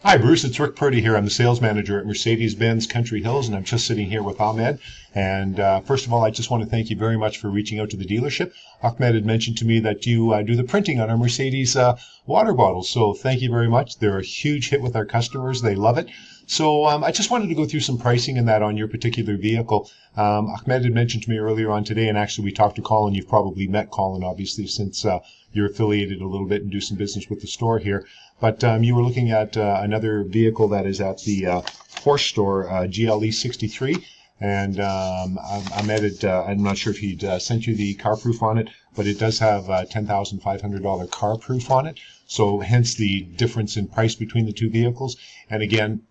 Hi, Bruce. It's Rick Purdy here. I'm the sales manager at Mercedes-Benz Country Hills, and I'm just sitting here with Ahmed. And first of all, I just want to thank you very much for reaching out to the dealership. Ahmed had mentioned to me that you do the printing on our Mercedes water bottles, so thank you very much. They're a huge hit with our customers. They love it. So I just wanted to go through some pricing in that on your particular vehicle. Ahmed had mentioned to me earlier on today, and actually we talked to Colin. You've probably met Colin, obviously, since you're affiliated a little bit and do some business with the store here. But you were looking at another vehicle that is at the Porsche store, GLE 63. And I'm not sure if he'd sent you the car proof on it, but it does have $10,500 car proof on it. So hence the difference in price between the two vehicles. And again,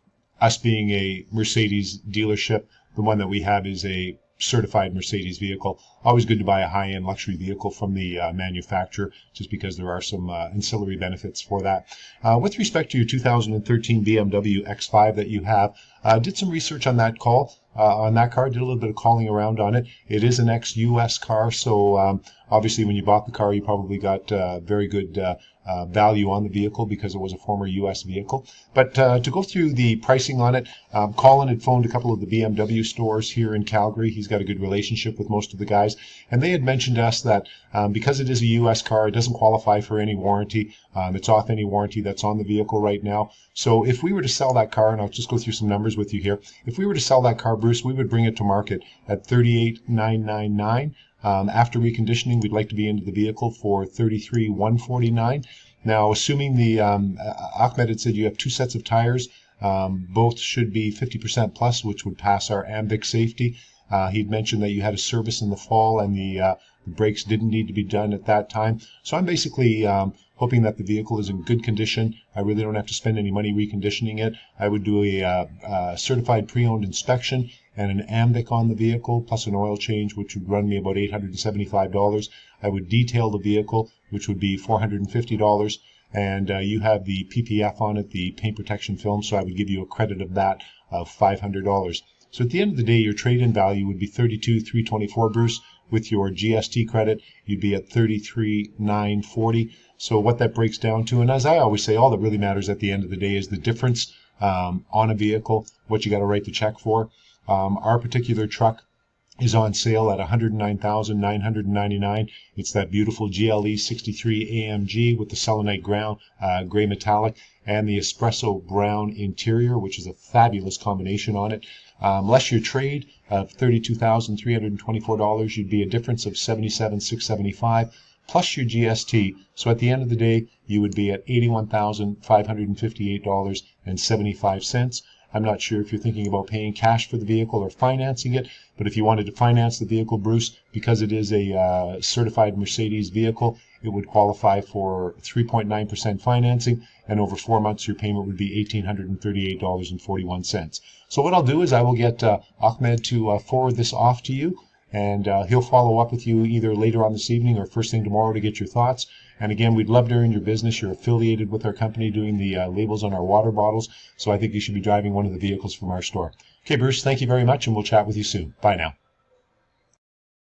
us being a Mercedes dealership, the one that we have is a certified Mercedes vehicle. Always good to buy a high-end luxury vehicle from the manufacturer, just because there are some ancillary benefits for that. With respect to your 2013 BMW X5 that you have, did some research on that on that car, did a little bit of calling around on it. It is an ex-US car, so obviously when you bought the car, you probably got very good value on the vehicle because it was a former US vehicle. But to go through the pricing on it, Colin had phoned a couple of the BMW stores here in Calgary. He's got a good relationship with most of the guys, and they had mentioned to us that because it is a US car, it doesn't qualify for any warranty. It's off any warranty that's on the vehicle right now. So if we were to sell that car, and I'll just go through some numbers with you here, if we were to sell that car, Bruce, we would bring it to market at $38,999. After reconditioning, we'd like to be into the vehicle for $33,149. Now, assuming the Ahmed had said you have two sets of tires, both should be 50% plus, which would pass our AMVIC safety. He'd mentioned that you had a service in the fall and the brakes didn't need to be done at that time. So I'm basically hoping that the vehicle is in good condition. I really don't have to spend any money reconditioning it. I would do a certified pre-owned inspection and an AMVIC on the vehicle, plus an oil change, which would run me about $875. I would detail the vehicle, which would be $450. And you have the PPF on it, the paint protection film, so I would give you a credit of that of $500. So at the end of the day, your trade-in value would be $32,324, Bruce. With your GST credit, you'd be at $33,940. So what that breaks down to, and as I always say, all that really matters at the end of the day is the difference on a vehicle, what you got to write the check for. Our particular truck is on sale at $109,999. It's that beautiful GLE 63 AMG with the selenite gray metallic and the espresso brown interior, which is a fabulous combination on it. Less your trade of $32,324, you'd be a difference of $77,675 plus your GST. So at the end of the day, you would be at $81,558.75. I'm not sure if you're thinking about paying cash for the vehicle or financing it, but if you wanted to finance the vehicle, Bruce, because it is a certified Mercedes vehicle, it would qualify for 3.9% financing, and over 4 months your payment would be $1,838.41. So what I'll do is I will get Ahmed to forward this off to you, and he'll follow up with you either later on this evening or first thing tomorrow to get your thoughts. And again, we'd love to earn your business. You're affiliated with our company doing the labels on our water bottles, so I think you should be driving one of the vehicles from our store. Okay, Bruce, thank you very much, and we'll chat with you soon. Bye now.